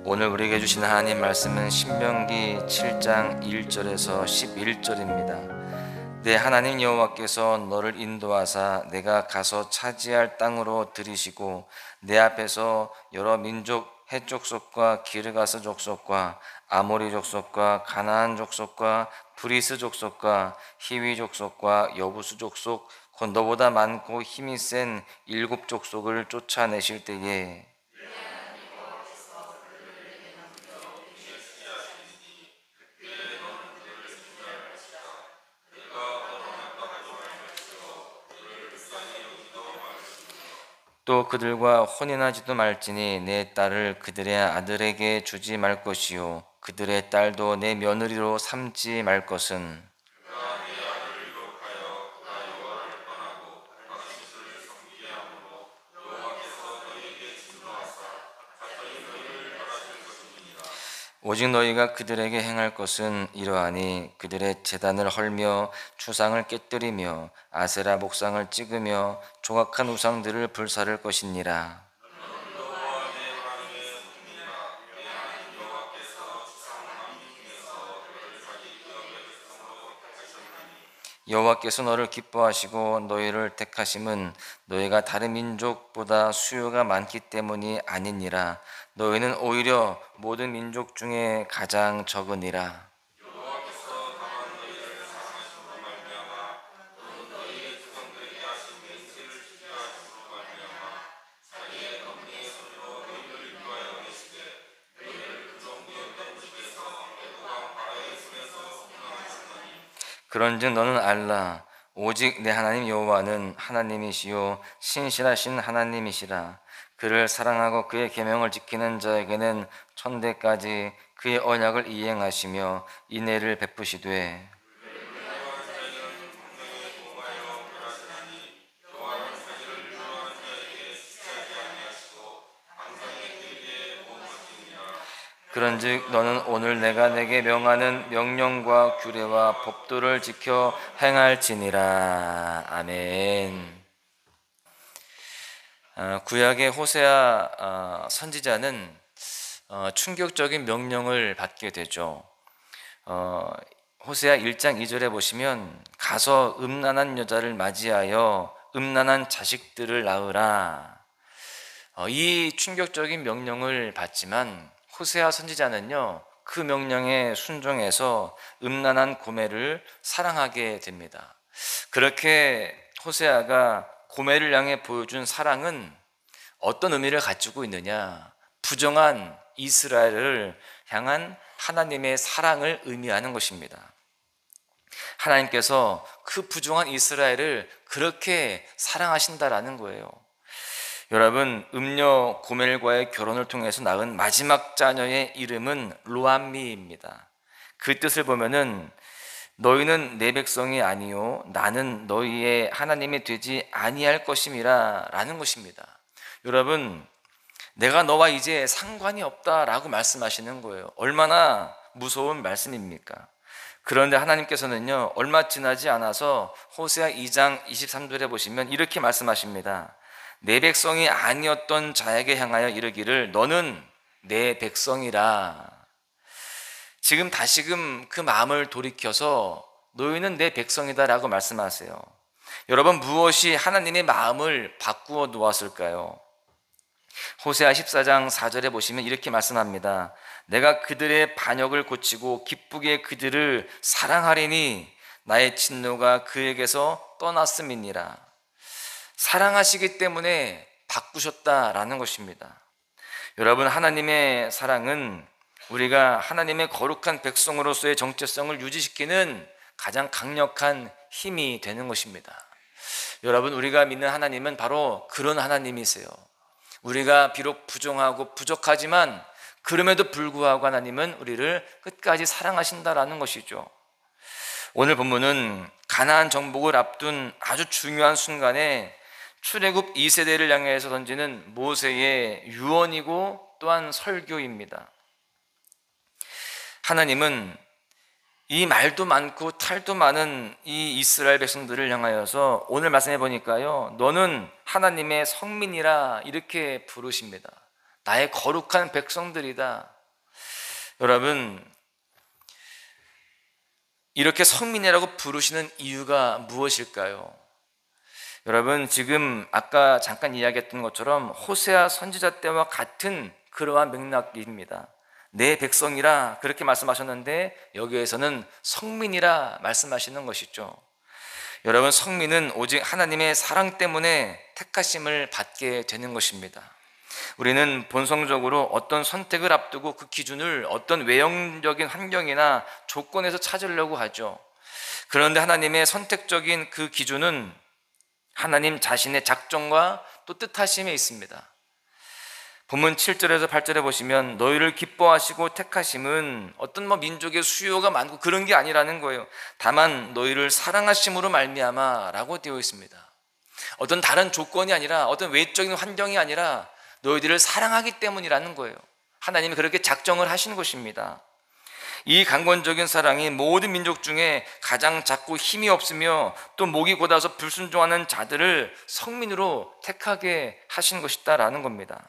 오늘 우리에게 주신 하나님 말씀은 신명기 7장 1절에서 11절입니다. 내 하나님 여호와께서 너를 인도하사 내가 가서 차지할 땅으로 들이시고 내 앞에서 여러 민족 헷 족속과 기르가스 족속과 아모리 족속과 가나안 족속과 브리스 족속과 히위 족속과 여부수 족속 곧 너보다 많고 힘이 센 일곱 족속을 쫓아내실 때에 또 그들과 혼인하지도 말지니 내 딸을 그들의 아들에게 주지 말 것이요 그들의 딸도 내 며느리로 삼지 말 것은 오직 너희가 그들에게 행할 것은 이러하니 그들의 제단을 헐며 추상을 깨뜨리며 아세라 목상을 찍으며 조각한 우상들을 불사를 것이니라. 여호와께서 너를 기뻐하시고 너희를 택하심은 너희가 다른 민족보다 수요가 많기 때문이 아니니라. 너희는 오히려 모든 민족 중에 가장 적으니라. 그런즉 너는 알라. 오직 내 하나님 여호와는 하나님이시요 신실하신 하나님이시라. 그를 사랑하고 그의 계명을 지키는 자에게는 천대까지 그의 언약을 이행하시며 인애를 베푸시되 그런즉 너는 오늘 내가 내게 명하는 명령과 규례와 법도를 지켜 행할지니라. 아멘. 구약의 호세아 선지자는 충격적인 명령을 받게 되죠. 호세아 1장 2절에 보시면 가서 음란한 여자를 맞이하여 음란한 자식들을 낳으라. 이 충격적인 명령을 받지만 호세아 선지자는요 그 명령에 순종해서 음란한 고멜을 사랑하게 됩니다. 그렇게 호세아가 고멜을 향해 보여준 사랑은 어떤 의미를 가지고 있느냐? 부정한 이스라엘을 향한 하나님의 사랑을 의미하는 것입니다. 하나님께서 그 부정한 이스라엘을 그렇게 사랑하신다라는 거예요. 여러분, 음녀 고멜과의 결혼을 통해서 낳은 마지막 자녀의 이름은 로암미입니다. 그 뜻을 보면은 너희는 내 백성이 아니요 나는 너희의 하나님이 되지 아니할 것임이라 라는 것입니다. 여러분, 내가 너와 이제 상관이 없다라고 말씀하시는 거예요. 얼마나 무서운 말씀입니까? 그런데 하나님께서는요 얼마 지나지 않아서 호세아 2장 23절에 보시면 이렇게 말씀하십니다. 내 백성이 아니었던 자에게 향하여 이르기를 너는 내 백성이라. 지금 다시금 그 마음을 돌이켜서 너희는 내 백성이다 라고 말씀하세요. 여러분, 무엇이 하나님의 마음을 바꾸어 놓았을까요? 호세아 14장 4절에 보시면 이렇게 말씀합니다. 내가 그들의 반역을 고치고 기쁘게 그들을 사랑하리니 나의 진노가 그에게서 떠났음이니라. 사랑하시기 때문에 바꾸셨다라는 것입니다. 여러분, 하나님의 사랑은 우리가 하나님의 거룩한 백성으로서의 정체성을 유지시키는 가장 강력한 힘이 되는 것입니다. 여러분, 우리가 믿는 하나님은 바로 그런 하나님이세요. 우리가 비록 부정하고 부족하지만 그럼에도 불구하고 하나님은 우리를 끝까지 사랑하신다라는 것이죠. 오늘 본문은 가나안 정복을 앞둔 아주 중요한 순간에 출애굽 2세대를 향해서 던지는 모세의 유언이고 또한 설교입니다. 하나님은 이 말도 많고 탈도 많은 이 이스라엘 백성들을 향하여서 오늘 말씀해 보니까요 너는 하나님의 성민이라 이렇게 부르십니다. 나의 거룩한 백성들이다. 여러분, 이렇게 성민이라고 부르시는 이유가 무엇일까요? 여러분, 지금 아까 잠깐 이야기했던 것처럼 호세아 선지자 때와 같은 그러한 맥락입니다. 내 백성이라 그렇게 말씀하셨는데 여기에서는 성민이라 말씀하시는 것이죠. 여러분, 성민은 오직 하나님의 사랑 때문에 택하심을 받게 되는 것입니다. 우리는 본성적으로 어떤 선택을 앞두고 그 기준을 어떤 외형적인 환경이나 조건에서 찾으려고 하죠. 그런데 하나님의 선택적인 그 기준은 하나님 자신의 작정과 또 뜻하심에 있습니다. 본문 7절에서 8절에 보시면 너희를 기뻐하시고 택하심은 어떤 민족의 수요가 많고 그런 게 아니라는 거예요. 다만 너희를 사랑하심으로 말미암아 라고 되어 있습니다. 어떤 다른 조건이 아니라 어떤 외적인 환경이 아니라 너희들을 사랑하기 때문이라는 거예요. 하나님이 그렇게 작정을 하신 것입니다. 이 강권적인 사랑이 모든 민족 중에 가장 작고 힘이 없으며 또 목이 곧아서 불순종하는 자들을 성민으로 택하게 하신 것이다라는 겁니다.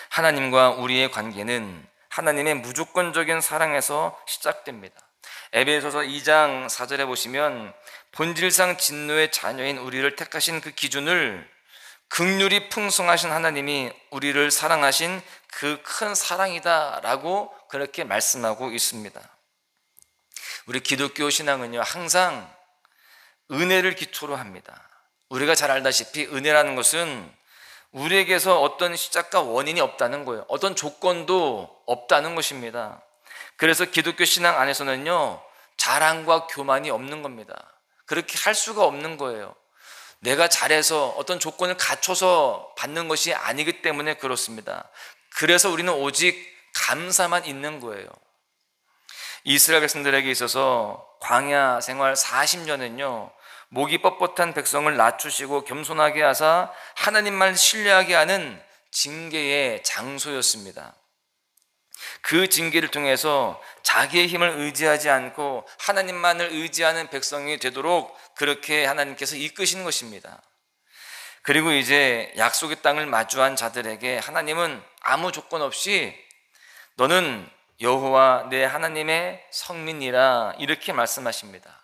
하나님과 우리의 관계는 하나님의 무조건적인 사랑에서 시작됩니다. 에베소서 2장 4절에 보시면 본질상 진노의 자녀인 우리를 택하신 그 기준을 긍휼이 풍성하신 하나님이 우리를 사랑하신 그 큰 사랑이다 라고 그렇게 말씀하고 있습니다. 우리 기독교 신앙은요, 항상 은혜를 기초로 합니다. 우리가 잘 알다시피 은혜라는 것은 우리에게서 어떤 시작과 원인이 없다는 거예요. 어떤 조건도 없다는 것입니다. 그래서 기독교 신앙 안에서는요, 자랑과 교만이 없는 겁니다. 그렇게 할 수가 없는 거예요. 내가 잘해서 어떤 조건을 갖춰서 받는 것이 아니기 때문에 그렇습니다. 그래서 우리는 오직 감사만 있는 거예요. 이스라엘 백성들에게 있어서 광야 생활 40년은요 목이 뻣뻣한 백성을 낮추시고 겸손하게 하사 하나님만 신뢰하게 하는 징계의 장소였습니다. 그 징계를 통해서 자기의 힘을 의지하지 않고 하나님만을 의지하는 백성이 되도록 그렇게 하나님께서 이끄신 것입니다. 그리고 이제 약속의 땅을 마주한 자들에게 하나님은 아무 조건 없이 너는 여호와 내 하나님의 성민이라 이렇게 말씀하십니다.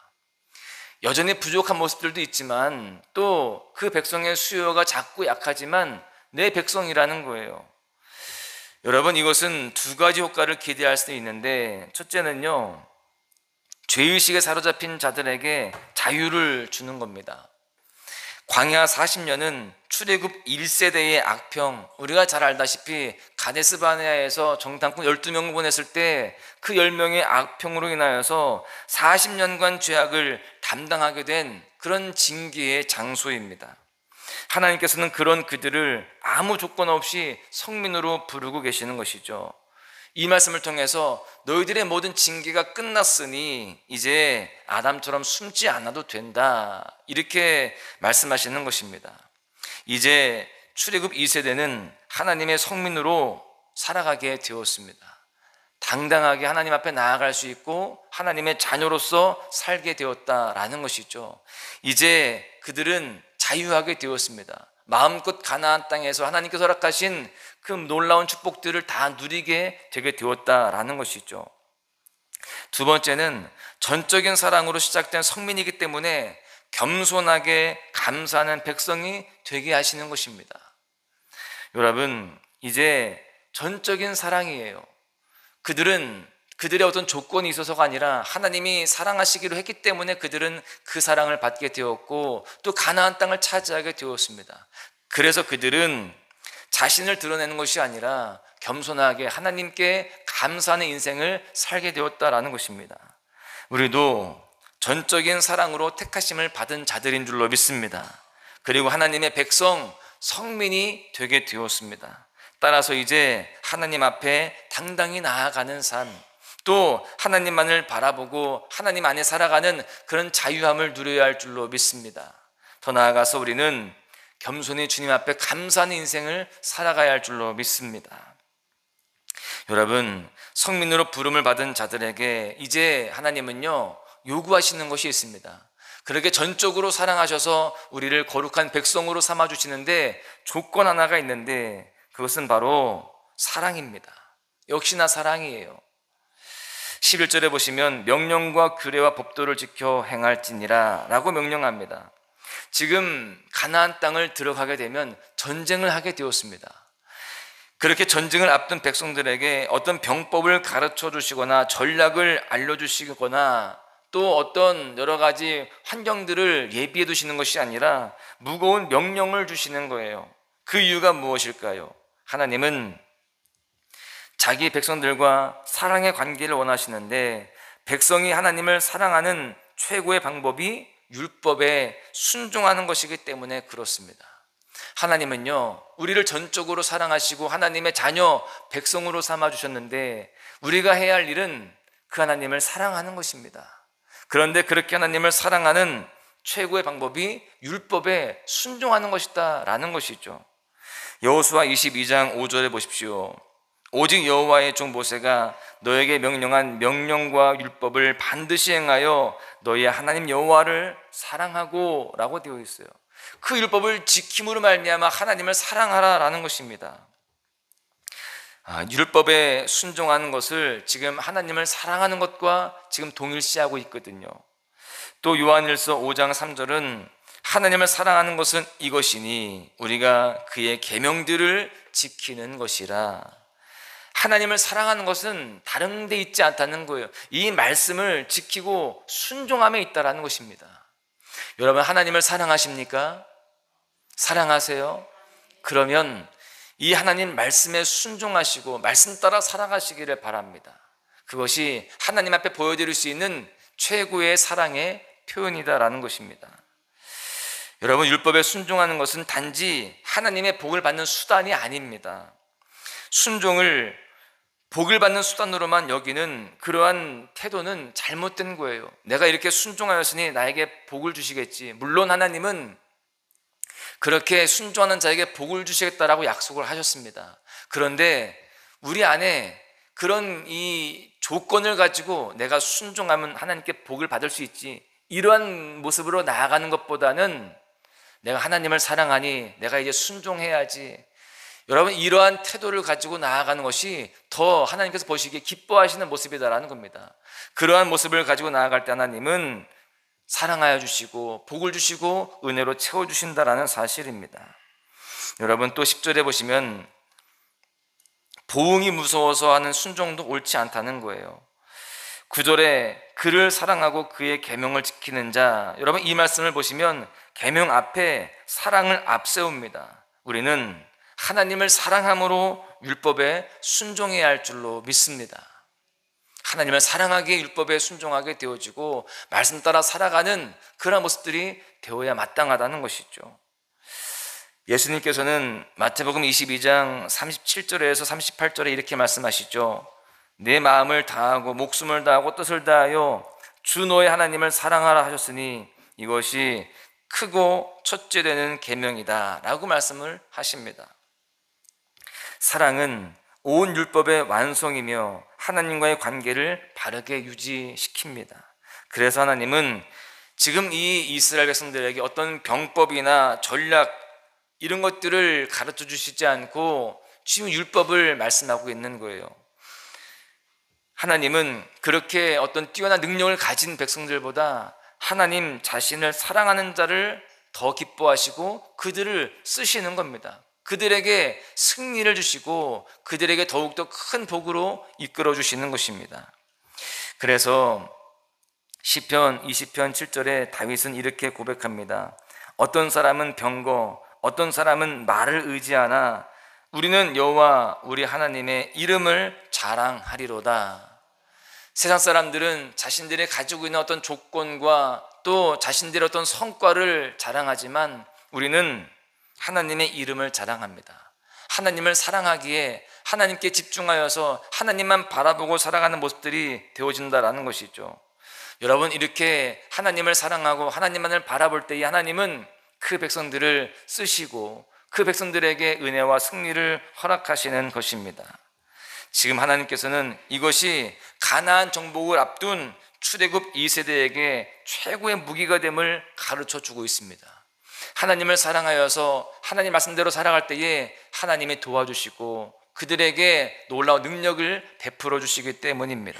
여전히 부족한 모습들도 있지만 또 그 백성의 수요가 작고 약하지만 내 백성이라는 거예요. 여러분, 이것은 두 가지 효과를 기대할 수 있는데, 첫째는요, 죄의식에 사로잡힌 자들에게 자유를 주는 겁니다. 광야 40년은 출애굽 1세대의 악평, 우리가 잘 알다시피 가데스 바네아에서 정탐꾼 12명 보냈을 때 그 10명의 악평으로 인하여서 40년간 죄악을 담당하게 된 그런 징계의 장소입니다. 하나님께서는 그런 그들을 아무 조건 없이 성민으로 부르고 계시는 것이죠. 이 말씀을 통해서 너희들의 모든 징계가 끝났으니 이제 아담처럼 숨지 않아도 된다, 이렇게 말씀하시는 것입니다. 이제 출애굽 2세대는 하나님의 성민으로 살아가게 되었습니다. 당당하게 하나님 앞에 나아갈 수 있고 하나님의 자녀로서 살게 되었다라는 것이죠. 이제 그들은 자유하게 되었습니다. 마음껏 가나안 땅에서 하나님께서 허락하신 그 놀라운 축복들을 다 누리게 되게 되었다라는 것이죠. 두 번째는 전적인 사랑으로 시작된 성민이기 때문에 겸손하게 감사하는 백성이 되게 하시는 것입니다. 여러분, 이제 전적인 사랑이에요. 그들의 어떤 조건이 있어서가 아니라 하나님이 사랑하시기로 했기 때문에 그들은 그 사랑을 받게 되었고 또 가나안 땅을 차지하게 되었습니다. 그래서 그들은 자신을 드러내는 것이 아니라 겸손하게 하나님께 감사하는 인생을 살게 되었다라는 것입니다. 우리도 전적인 사랑으로 택하심을 받은 자들인 줄로 믿습니다. 그리고 하나님의 백성, 성민이 되게 되었습니다. 따라서 이제 하나님 앞에 당당히 나아가는 삶, 또 하나님만을 바라보고 하나님 안에 살아가는 그런 자유함을 누려야 할 줄로 믿습니다. 더 나아가서 우리는 겸손히 주님 앞에 감사하는 인생을 살아가야 할 줄로 믿습니다. 여러분, 성민으로 부름을 받은 자들에게 이제 하나님은요 요구하시는 것이 있습니다. 그렇게 전적으로 사랑하셔서 우리를 거룩한 백성으로 삼아주시는데 조건 하나가 있는데, 그것은 바로 사랑입니다. 역시나 사랑이에요. 11절에 보시면 명령과 규례와 법도를 지켜 행할지니라 라고 명령합니다. 지금 가나안 땅을 들어가게 되면 전쟁을 하게 되었습니다. 그렇게 전쟁을 앞둔 백성들에게 어떤 병법을 가르쳐 주시거나 전략을 알려주시거나 또 어떤 여러 가지 환경들을 예비해 두시는 것이 아니라 무거운 명령을 주시는 거예요. 그 이유가 무엇일까요? 하나님은 자기 백성들과 사랑의 관계를 원하시는데 백성이 하나님을 사랑하는 최고의 방법이 율법에 순종하는 것이기 때문에 그렇습니다. 하나님은요, 우리를 전적으로 사랑하시고 하나님의 자녀 백성으로 삼아 주셨는데 우리가 해야 할 일은 그 하나님을 사랑하는 것입니다. 그런데 그렇게 하나님을 사랑하는 최고의 방법이 율법에 순종하는 것이다 라는 것이죠. 여호수아 22장 5절에 보십시오. 오직 여호와의 종 모세가 너에게 명령한 명령과 율법을 반드시 행하여 너희의 하나님 여호와를 사랑하고 라고 되어 있어요. 그 율법을 지킴으로 말미암아 하나님을 사랑하라 라는 것입니다. 율법에 순종하는 것을 지금 하나님을 사랑하는 것과 지금 동일시하고 있거든요. 또 요한일서 5장 3절은 하나님을 사랑하는 것은 이것이니 우리가 그의 계명들을 지키는 것이라. 하나님을 사랑하는 것은 다른 데 있지 않다는 거예요. 이 말씀을 지키고 순종함에 있다라는 것입니다. 여러분, 하나님을 사랑하십니까? 사랑하세요? 그러면 이 하나님 말씀에 순종하시고 말씀 따라 살아가시기를 바랍니다. 그것이 하나님 앞에 보여드릴 수 있는 최고의 사랑의 표현이다라는 것입니다. 여러분, 율법에 순종하는 것은 단지 하나님의 복을 받는 수단이 아닙니다. 순종을 복을 받는 수단으로만 여기는 그러한 태도는 잘못된 거예요. 내가 이렇게 순종하였으니 나에게 복을 주시겠지. 물론 하나님은 그렇게 순종하는 자에게 복을 주시겠다라고 약속을 하셨습니다. 그런데 우리 안에 그런 이 조건을 가지고 내가 순종하면 하나님께 복을 받을 수 있지, 이러한 모습으로 나아가는 것보다는 내가 하나님을 사랑하니 내가 이제 순종해야지, 여러분, 이러한 태도를 가지고 나아가는 것이 더 하나님께서 보시기에 기뻐하시는 모습이다라는 겁니다. 그러한 모습을 가지고 나아갈 때 하나님은 사랑하여 주시고 복을 주시고 은혜로 채워주신다라는 사실입니다. 여러분, 또 10절에 보시면 보응이 무서워서 하는 순종도 옳지 않다는 거예요. 9절에 그를 사랑하고 그의 계명을 지키는 자, 여러분, 이 말씀을 보시면 계명 앞에 사랑을 앞세웁니다. 우리는 하나님을 사랑함으로 율법에 순종해야 할 줄로 믿습니다. 하나님을 사랑하기에 율법에 순종하게 되어지고 말씀 따라 살아가는 그런 모습들이 되어야 마땅하다는 것이죠. 예수님께서는 마태복음 22장 37절에서 38절에 이렇게 말씀하시죠. 내 마음을 다하고 목숨을 다하고 뜻을 다하여 주 너의 하나님을 사랑하라 하셨으니 이것이 크고 첫째 되는 계명이다 라고 말씀을 하십니다. 사랑은 온 율법의 완성이며 하나님과의 관계를 바르게 유지시킵니다. 그래서 하나님은 지금 이 이스라엘 백성들에게 어떤 병법이나 전략 이런 것들을 가르쳐 주시지 않고 지금 율법을 말씀하고 있는 거예요. 하나님은 그렇게 어떤 뛰어난 능력을 가진 백성들보다 하나님 자신을 사랑하는 자를 더 기뻐하시고 그들을 쓰시는 겁니다. 그들에게 승리를 주시고 그들에게 더욱더 큰 복으로 이끌어 주시는 것입니다. 그래서 시편 20편 7절에 다윗은 이렇게 고백합니다. 어떤 사람은 병거, 어떤 사람은 말을 의지하나 우리는 여호와 우리 하나님의 이름을 자랑하리로다. 세상 사람들은 자신들이 가지고 있는 어떤 조건과 또 자신들의 어떤 성과를 자랑하지만 우리는 하나님의 이름을 자랑합니다. 하나님을 사랑하기에 하나님께 집중하여서 하나님만 바라보고 살아가는 모습들이 되어진다라는 것이죠. 여러분, 이렇게 하나님을 사랑하고 하나님만을 바라볼 때 이 하나님은 그 백성들을 쓰시고 그 백성들에게 은혜와 승리를 허락하시는 것입니다. 지금 하나님께서는 이것이 가나안 정복을 앞둔 출애굽 2세대에게 최고의 무기가 됨을 가르쳐 주고 있습니다. 하나님을 사랑하여서 하나님 말씀대로 살아갈 때에 하나님이 도와주시고 그들에게 놀라운 능력을 베풀어 주시기 때문입니다.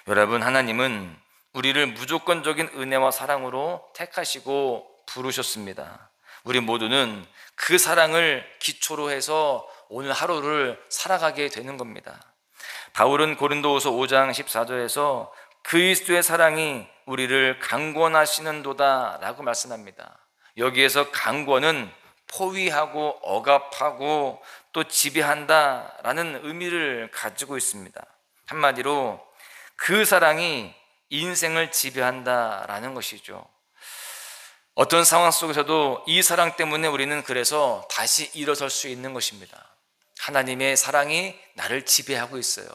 여러분, 하나님은 우리를 무조건적인 은혜와 사랑으로 택하시고 부르셨습니다. 우리 모두는 그 사랑을 기초로 해서 오늘 하루를 살아가게 되는 겁니다. 바울은 고린도후서 5장 14절에서 그리스도의 사랑이 우리를 강권하시는도다 라고 말씀합니다. 여기에서 강권은 포위하고 억압하고 또 지배한다 라는 의미를 가지고 있습니다. 한마디로 그 사랑이 인생을 지배한다 라는 것이죠. 어떤 상황 속에서도 이 사랑 때문에 우리는 그래서 다시 일어설 수 있는 것입니다. 하나님의 사랑이 나를 지배하고 있어요.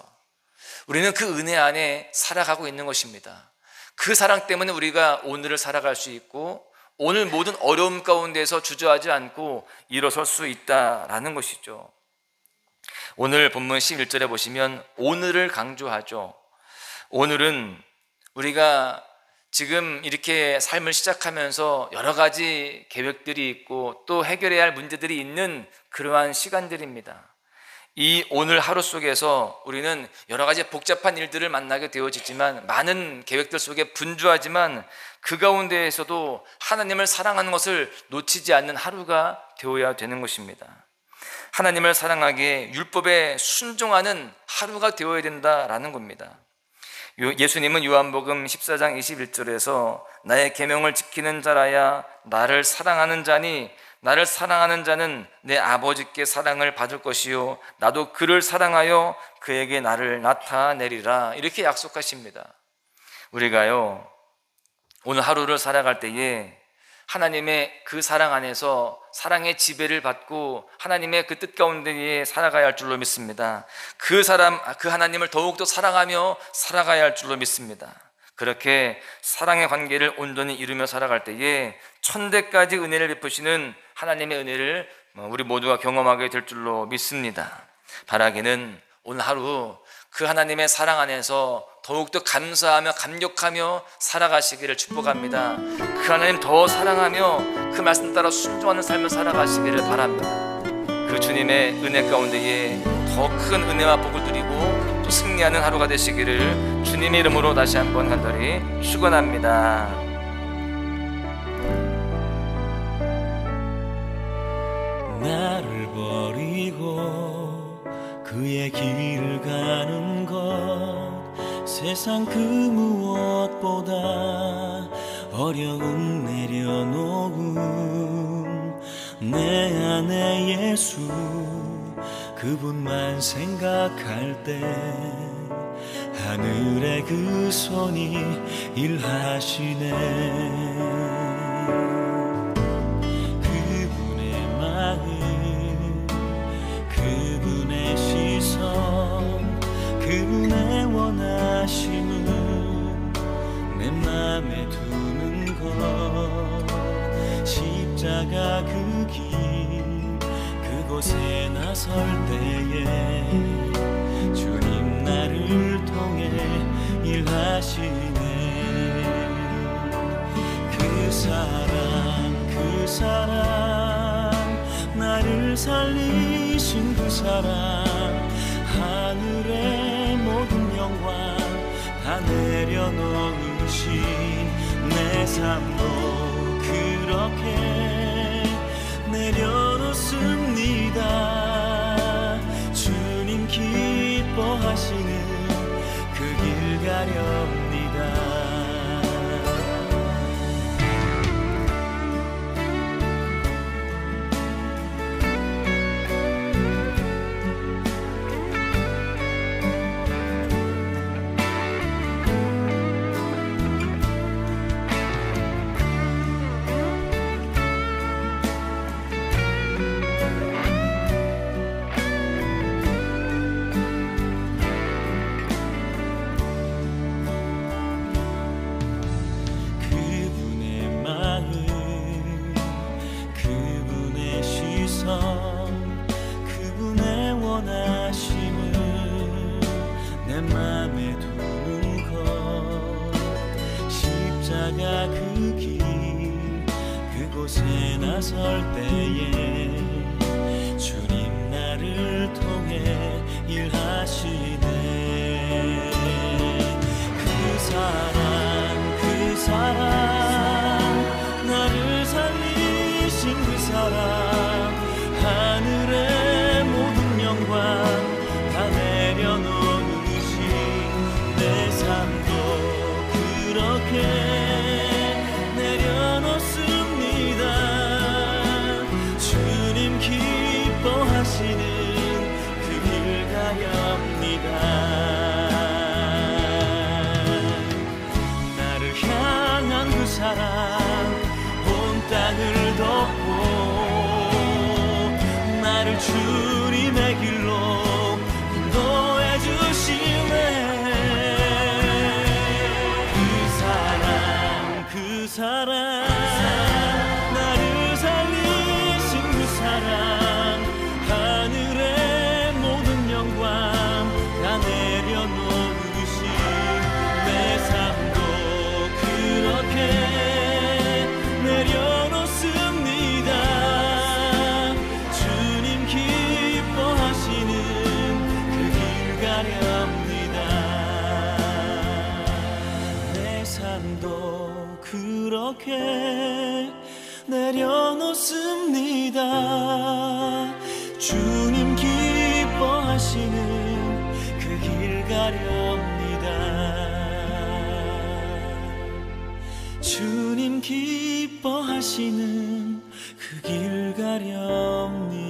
우리는 그 은혜 안에 살아가고 있는 것입니다. 그 사랑 때문에 우리가 오늘을 살아갈 수 있고 오늘 모든 어려움 가운데서 주저하지 않고 일어설 수 있다라는 것이죠. 오늘 본문 11절에 보시면 오늘을 강조하죠. 오늘은 우리가 지금 이렇게 삶을 시작하면서 여러 가지 계획들이 있고 또 해결해야 할 문제들이 있는 그러한 시간들입니다. 이 오늘 하루 속에서 우리는 여러 가지 복잡한 일들을 만나게 되어지지만 많은 계획들 속에 분주하지만 그 가운데에서도 하나님을 사랑하는 것을 놓치지 않는 하루가 되어야 되는 것입니다. 하나님을 사랑하기에 율법에 순종하는 하루가 되어야 된다라는 겁니다. 예수님은 요한복음 14장 21절에서 나의 계명을 지키는 자라야 나를 사랑하는 자니 나를 사랑하는 자는 내 아버지께 사랑을 받을 것이요 나도 그를 사랑하여 그에게 나를 나타내리라 이렇게 약속하십니다. 우리가요 오늘 하루를 살아갈 때에 하나님의 그 사랑 안에서 사랑의 지배를 받고 하나님의 그 뜻 가운데에 살아가야 할 줄로 믿습니다. 그 하나님을 더욱더 사랑하며 살아가야 할 줄로 믿습니다. 그렇게 사랑의 관계를 온전히 이루며 살아갈 때에 천대까지 은혜를 베푸시는 하나님의 은혜를 우리 모두가 경험하게 될 줄로 믿습니다. 바라기는 오늘 하루 그 하나님의 사랑 안에서 더욱더 감사하며 감격하며 살아가시기를 축복합니다. 그 하나님 더 사랑하며 그 말씀 따라 순종하는 삶을 살아가시기를 바랍니다. 그 주님의 은혜 가운데에 더 큰 은혜와 복을 누리고 또 승리하는 하루가 되시기를 주님의 이름으로 다시 한번 간절히 축원합니다. 나를 버리고 그의 길을 가는 것 세상 그 무엇보다 어려움 내려놓음 내 안에 예수 그분만 생각할 때 하늘의 그 손이 일하시네. 그분의 마음 그분의 시선 그분의 원하심은 내 맘에 두는 것 십자가 그 길 그곳에 나설 때에 주님 나를 통해 일하시네. 그 사랑 나를 살리신 그 사랑 하늘의 모든 영광 다 내려놓으신 내 삶도 그렇게 내려놓습니다. 주님 기뻐하시는 그 길 가렵니다. 곳에 나설 때에 주님 나를 통해 일하시네. 그 사랑 나를 살리신 그 사랑 하늘의 모든 영광 다 내려놓으신 내 삶도 그렇게 내려놓습니다. 주님 기뻐하시는 그 길 가렵니다. 나를 향한 그 사랑 온 땅을 덮고 나를 주님의 길로 인도해 주시네. 그 사랑 나를 살리신 그 사랑 하늘의 모든 영광 다 내려놓으신 내 삶도 그렇게 내려놓습니다. 주님 기뻐하시는 그 길 가렵니다. 내 삶도 그렇게 내려놓습니다. 주님 기뻐하시는 그 길 가렵니다. 주님 기뻐하시는 그 길 가렵니다.